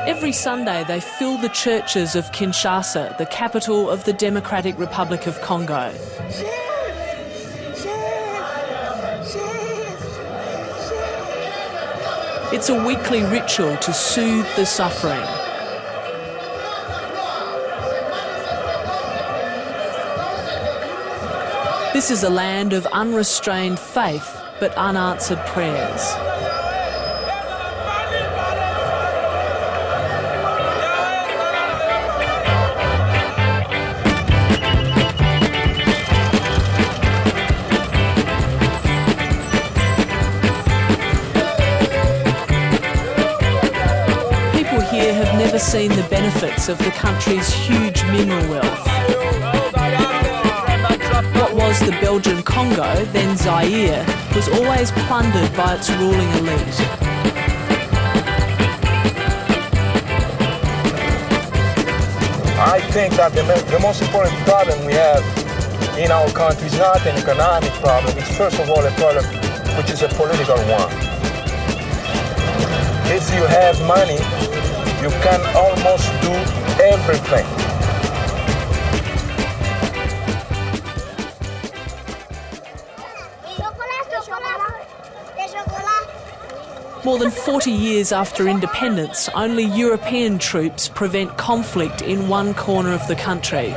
Every Sunday they fill the churches of Kinshasa, the capital of the Democratic Republic of Congo. It's a weekly ritual to soothe the suffering. This is a land of unrestrained faith but unanswered prayers. People here have never seen the benefits of the country's huge mineral wealth. What was the Belgian Congo, then Zaire, was always plundered by its ruling elite. I think that the most important problem we have in our country is not an economic problem, it's first of all a problem which is a political one. If you have money, you can almost do everything. More than 40 years after independence, only European troops prevent conflict in one corner of the country.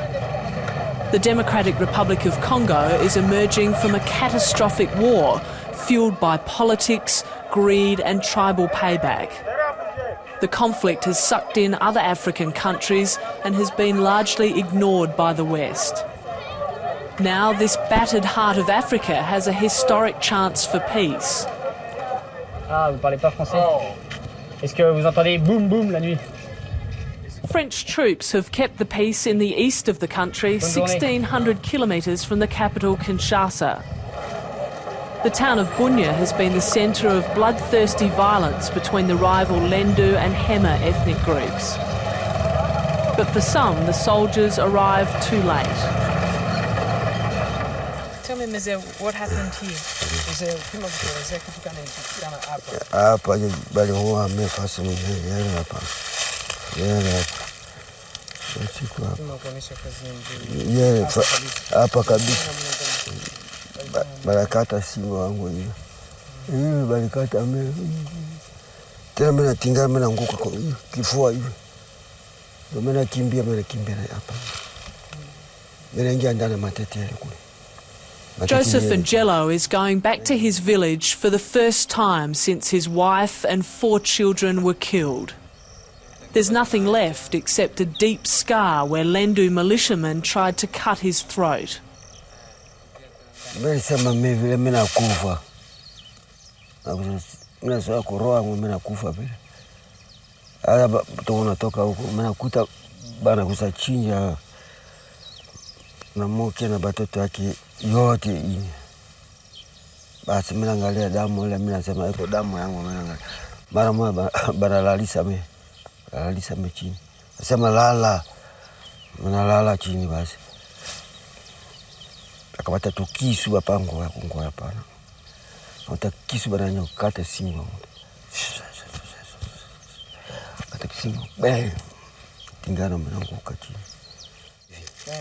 The Democratic Republic of Congo is emerging from a catastrophic war fuelled by politics, greed and tribal payback. The conflict has sucked in other African countries and has been largely ignored by the West. Now this battered heart of Africa has a historic chance for peace. Ah, vous parlez pas français? Est-ce que vous entendez boum boum la nuit? French troops have kept the peace in the east of the country, 1,600 kilometres from the capital Kinshasa. The town of Bunia has been the centre of bloodthirsty violence between the rival Lendu and Hema ethnic groups. But for some, the soldiers arrived too late. Tell me, Mzee, what happened here? Hapa bali huwa amefasa mwenyewe hapa. Yeye usiku hapa kabisa. Barakata simu wangu hiyo. Hivi barakata ame. Tena mimi natinga mimi naanguka kwa kifua hivi. Ndio mimi nakimbia hapa. Mimi naingia ndani matetele kule. Joseph Ndjelo is going back to his village for the first time since his wife and 4 children were killed. There's nothing left except a deep scar where Lendu militiamen tried to cut his throat. Yote hii basi mimi naangalia damu ile, mimi nasema iko damu yangu, mimi naangalia mara moja banalalisa mimi chini, nasema lala, mimi nalala chini. Basi akapata tukisu hapa ngo hapa, hata kisu bananyo kata singo, kata kisingo tingana mnanguka chini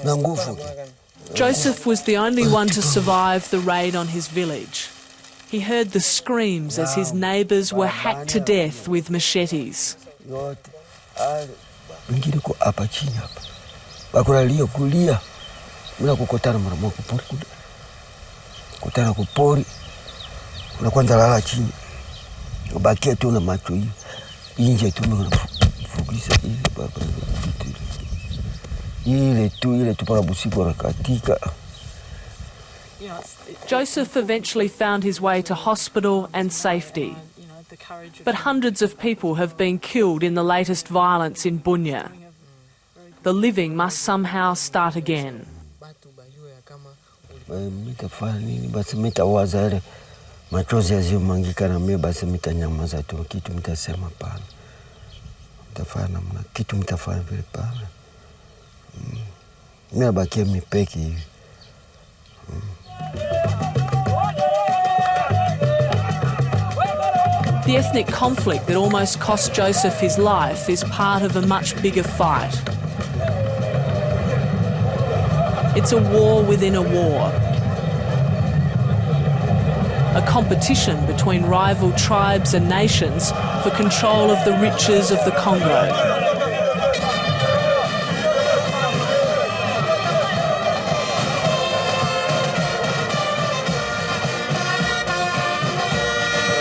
na nguvu. Joseph was the only one to survive the raid on his village. He heard the screams as his neighbours were hacked to death with machetes. Wengine kwa hapa chini hapa. Bakulalia kulia. Mimi nakukotana mara moja kupori kule. Kutana kupori. Unakwenda lala chini. Ubakia tu na macho hivi. Nje tu unafugisa hivi baba. Joseph eventually found his way to hospital and safety. But hundreds of people have been killed in the latest violence in Bunia. The living must somehow start again. Machozi yazimangika na mimi basi mitanyamaza tu, kitu mtasema pana. Mtafanya mna kitu mtafanya vile pana. Mimi nabakia mipeke hivi. The ethnic conflict that almost cost Joseph his life is part of a much bigger fight. It's a war within a war. A competition between rival tribes and nations for control of the riches of the Congo.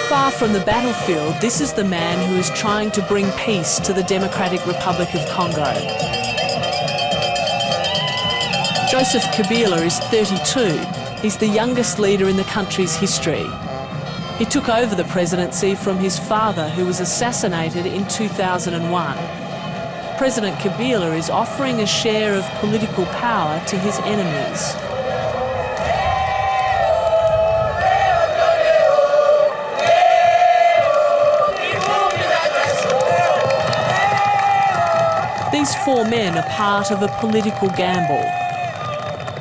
Far from the battlefield, this is the man who is trying to bring peace to the Democratic Republic of Congo. Joseph Kabila is 32. He's the youngest leader in the country's history. He took over the presidency from his father, who was assassinated in 2001. President Kabila is offering a share of political power to his enemies. These four men are part of a political gamble.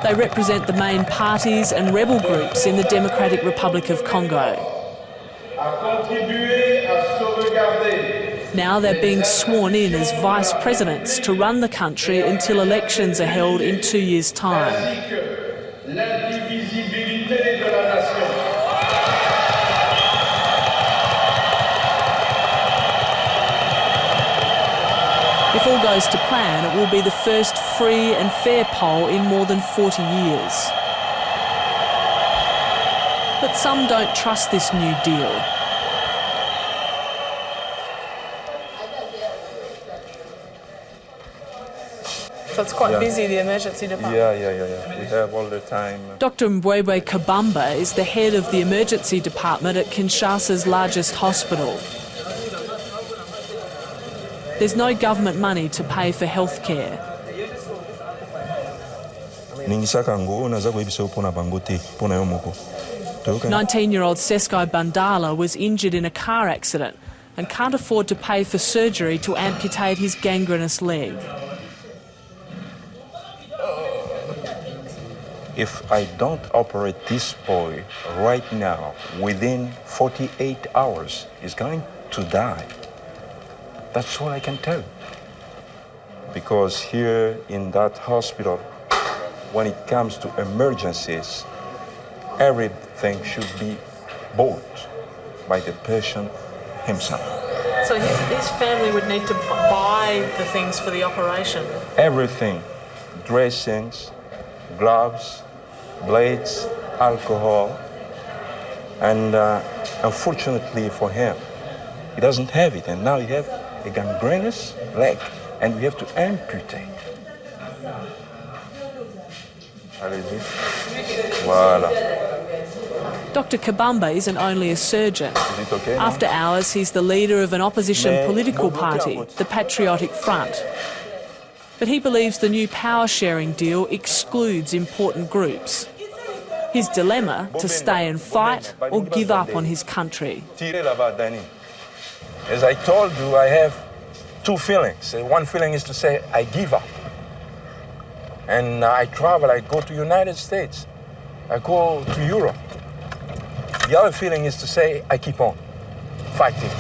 They represent the main parties and rebel groups in the Democratic Republic of Congo. Now they're being sworn in as vice presidents to run the country until elections are held in 2 years' time. If all goes to plan, it will be the first free and fair poll in more than 40 years. But some don't trust this new deal. So it's quite busy, the emergency department. Yeah. We have all the time. Dr Dr Kabamba is the head of the emergency department at Kinshasa's largest hospital. There's no government money to pay for health care. 19-year-old Sesko Bandala was injured in a car accident and can't afford to pay for surgery to amputate his gangrenous leg. If I don't operate this boy right now, within 48 hours, he's going to die. That's all I can tell. Because here in that hospital, when it comes to emergencies, everything should be bought by the patient himself. So his family would need to buy the things for the operation? Everything, dressings, gloves, blades, alcohol, and unfortunately for him, he doesn't have it, and now he has a gangrenous leg, and we have to amputate. Allez-y. Voilà. Dr Kabamba isn't only a surgeon. Is it okay? After hours, he's the leader of an opposition political party, the Patriotic Front. But he believes the new power-sharing deal excludes important groups. His dilemma, to stay and fight or give up on his country. As I told you, I have two feelings. One feeling is to say, I give up. And I travel, I go to United States. I go to Europe. The other feeling is to say, I keep on fighting.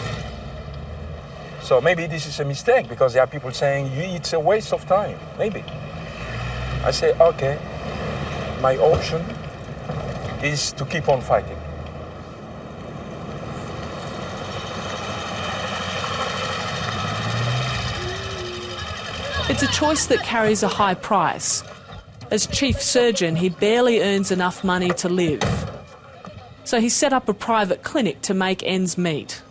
So maybe this is a mistake because there are people saying it's a waste of time, maybe. I say, okay, my option is to keep on fighting. It's a choice that carries a high price. As chief surgeon, he barely earns enough money to live. So he set up a private clinic to make ends meet.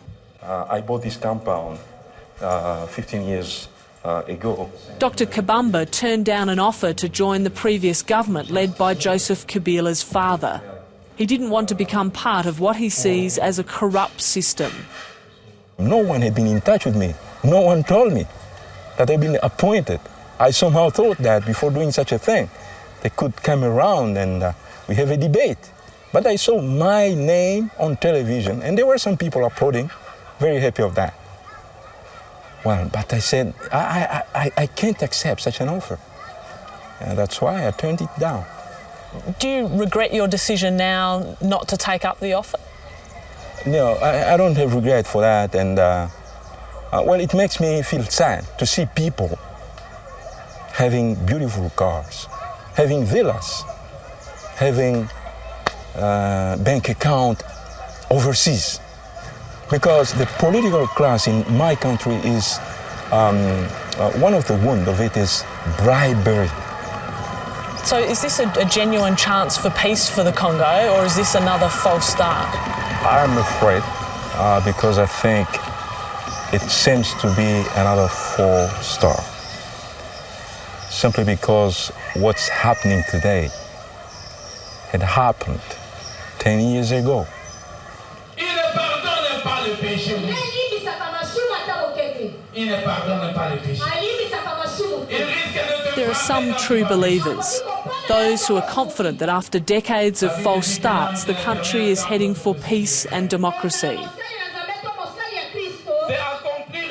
I bought this compound 15 years ago. Dr Kabamba turned down an offer to join the previous government led by Joseph Kabila's father. He didn't want to become part of what he sees as a corrupt system. No one had been in touch with me. No one told me that I'd been appointed. I somehow thought that before doing such a thing, they could come around and we have a debate. But I saw my name on television, and there were some people applauding, very happy of that. Well, but I said, I can't accept such an offer. And that's why I turned it down. Do you regret your decision now not to take up the offer? No, I don't have regret for that, and well, it makes me feel sad to see people having beautiful cars, having villas, having bank account overseas, because the political class in my country is one of the wounds of it is bribery. So is this a genuine chance for peace for the Congo, or is this another false start? I'm afraid, because I think it seems to be another false start. Simply because what's happening today had happened 10 years ago. Il ne pardonne pas le péché. Il ne pardonne pas le péché. There are some true believers, those who are confident that after decades of false starts, the country is heading for peace and democracy.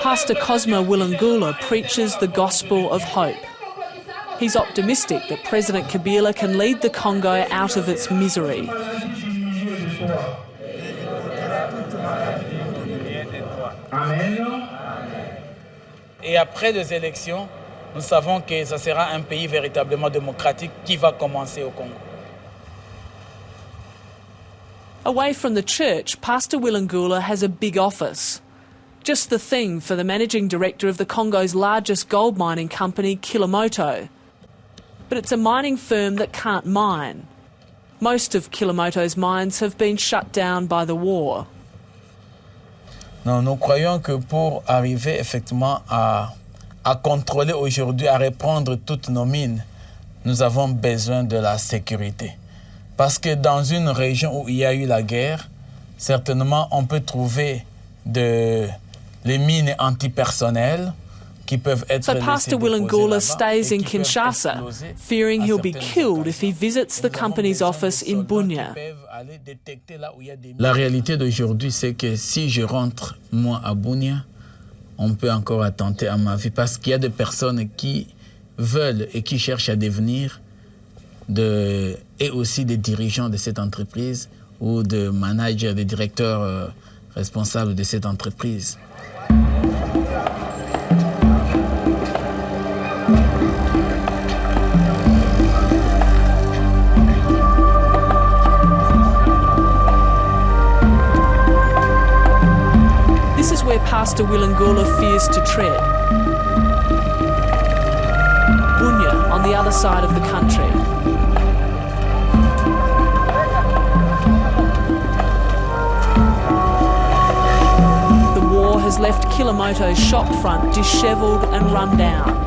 Pastor Cosmo Willangula preaches the gospel of hope. He's optimistic that President Kabila can lead the Congo out of its misery. Et après les élections, nous savons que ce sera un pays véritablement démocratique qui va commencer au Congo. Away from the church, Pastor Willangula has a big office. Just the thing for the managing director of the Congo's largest gold mining company, Kilomoto. But it's a mining firm that can't mine. Most of Kilomoto's mines have been shut down by the war. Non, nous croyons que pour arriver effectivement à contrôler aujourd'hui, à reprendre toutes nos mines, nous avons besoin de la sécurité. Parce que dans une région où il y a eu la guerre, certainement on peut trouver les mines antipersonnelles qui peuvent être So Pastor Willangula stays in Kinshasa, fearing he'll be killed if he visits the company's office in Bunia. La réalité d'aujourd'hui, c'est que si je rentre, moi, à Bunia, on peut encore attenter à ma vie parce qu'il y a des personnes qui veulent et qui cherchent à devenir et aussi des dirigeants de cette entreprise ou de managers, des directeurs responsables de cette entreprise. This is where Pastor Willangula fears to tread. Bunia, on the other side of the country. The war has left Kilomoto's shop front dishevelled and run down.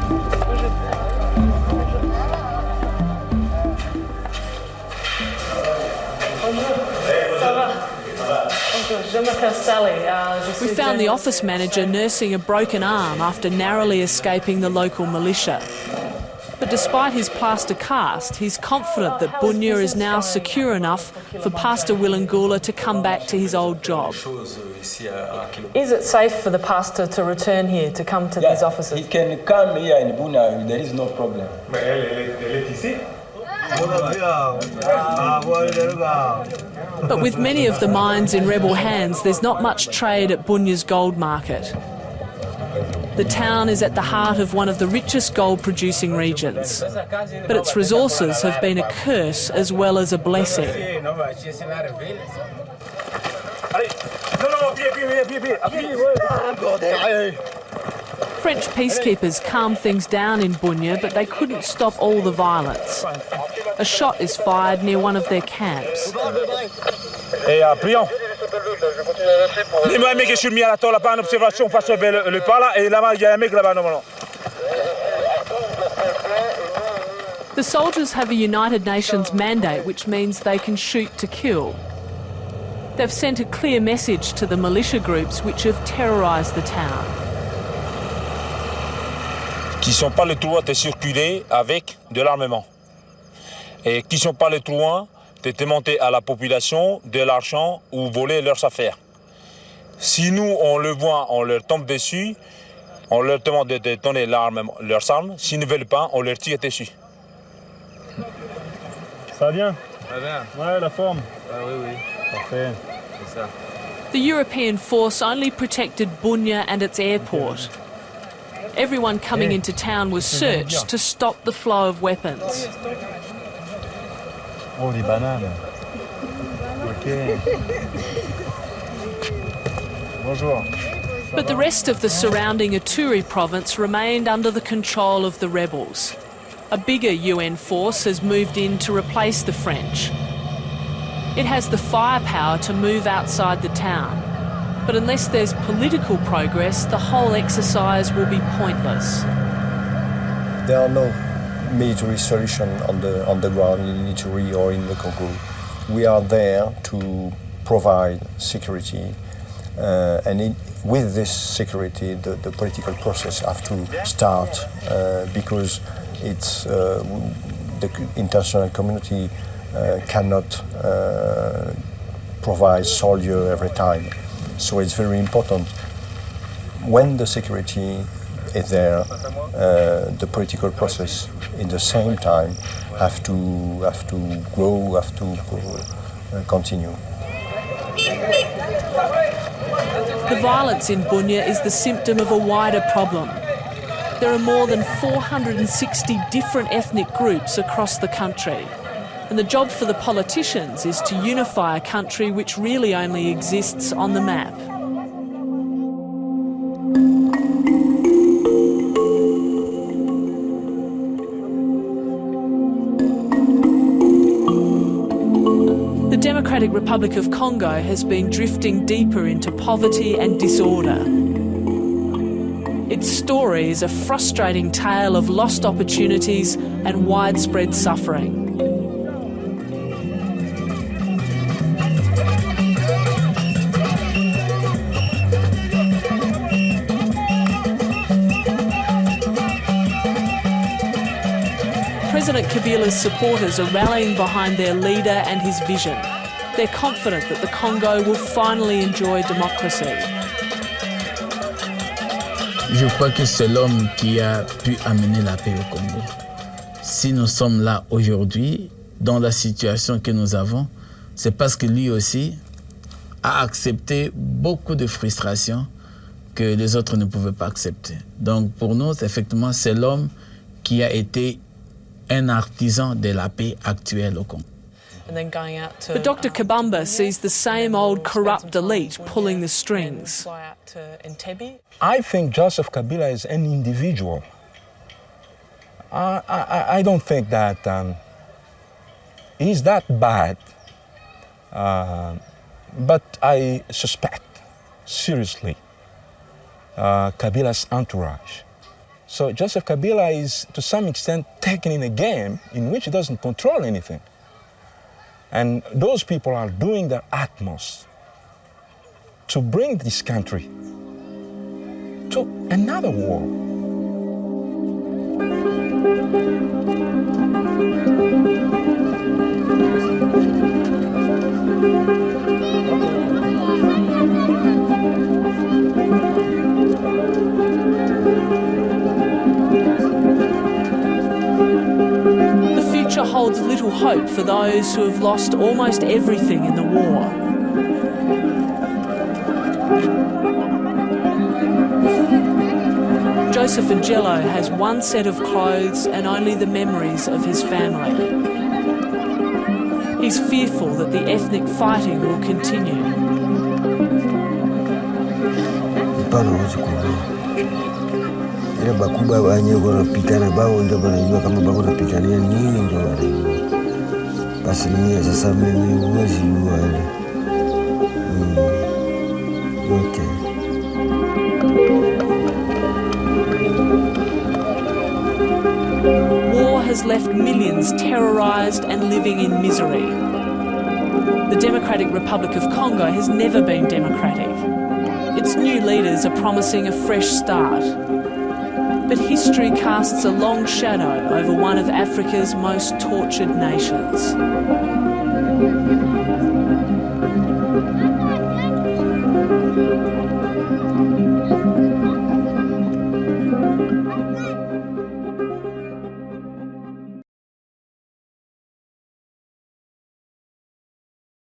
We found the office manager nursing a broken arm after narrowly escaping the local militia. But despite his plaster cast, he's confident that Bunia is now secure enough for Pastor Willangula to come back to his old job. Is it safe for the pastor to return here, to come to these offices? He can come here in Bunia, there is no problem. But with many of the mines in rebel hands, there's not much trade at Bunia's gold market. The town is at the heart of one of the richest gold-producing regions, but its resources have been a curse as well as a blessing. French peacekeepers calmed things down in Bunia, but they couldn't stop all the violence. A shot is fired near one of their camps. Dis-moi un mec, je suis mis à la tour là-bas en observation face au le pas là, et là-bas il y a un mec là-bas normalement. The soldiers have a United Nations mandate, which means they can shoot to kill. They've sent a clear message to the militia groups which have terrorised the town. Qui sont pas le droit de circuler avec de l'armement. Et qui sont pas le droit de démonter à la population de l'argent ou voler leurs affaires. Si nous, on le voit, on leur tombe dessus, on leur demande de donner leurs armes. S'ils ne veulent pas, on leur tire dessus. Ça va bien? Ça va bien. Ouais, la forme. Ah oui, oui. Parfait. C'est ça. The European force only protected Bunia and its airport. Everyone coming into town was searched to stop the flow of weapons. Oh, les bananes. Okay. Bonjour. But the rest of the surrounding Ituri province remained under the control of the rebels. A bigger UN force has moved in to replace the French. It has the firepower to move outside the town. But unless there's political progress, the whole exercise will be pointless. There are no military solutions on the ground in Ituri or in the Congo. We are there to provide security, with this security, the political process has to start because it's the international community cannot provide soldiers every time. So it's very important. When the security is there, the political process in the same time have to grow, have to continue. The violence in Bunia is the symptom of a wider problem. There are more than 460 different ethnic groups across the country. And the job for the politicians is to unify a country which really only exists on the map. The Democratic Republic of Congo has been drifting deeper into poverty and disorder. Its story is a frustrating tale of lost opportunities and widespread suffering. President Kabila's supporters are rallying behind their leader and his vision. They're confident that the Congo will finally enjoy democracy. Je crois que c'est l'homme qui a pu amener la paix au Congo. Si nous sommes là aujourd'hui, dans la situation que nous avons, c'est parce que lui aussi a accepté beaucoup de frustrations que les autres ne pouvaient pas accepter. Donc pour nous, effectivement, c'est l'homme qui a été un artisan de la paix actuelle au Congo. But Dr Kabamba sees the same old corrupt elite pulling the strings. I think Joseph Kabila is an individual. I don't think that he's that bad, but I suspect, seriously, Kabila's entourage. So Joseph Kabila is, to some extent, taken in a game in which he doesn't control anything. And those people are doing their utmost to bring this country to another war. The future holds little hope for those who have lost almost everything in the war. Joseph Ndjelo has one set of clothes and only the memories of his family. He's fearful that the ethnic fighting will continue. Ile bakubwa wenyewe wanapigana bao ndio wanajua kama bako napigania nini ndio wanajua. Basi mimi sasa mimi huwezi jua ile. Okay. War has left millions terrorised and living in misery. The Democratic Republic of Congo has never been democratic. Its new leaders are promising a fresh start. But history casts a long shadow over one of Africa's most tortured nations.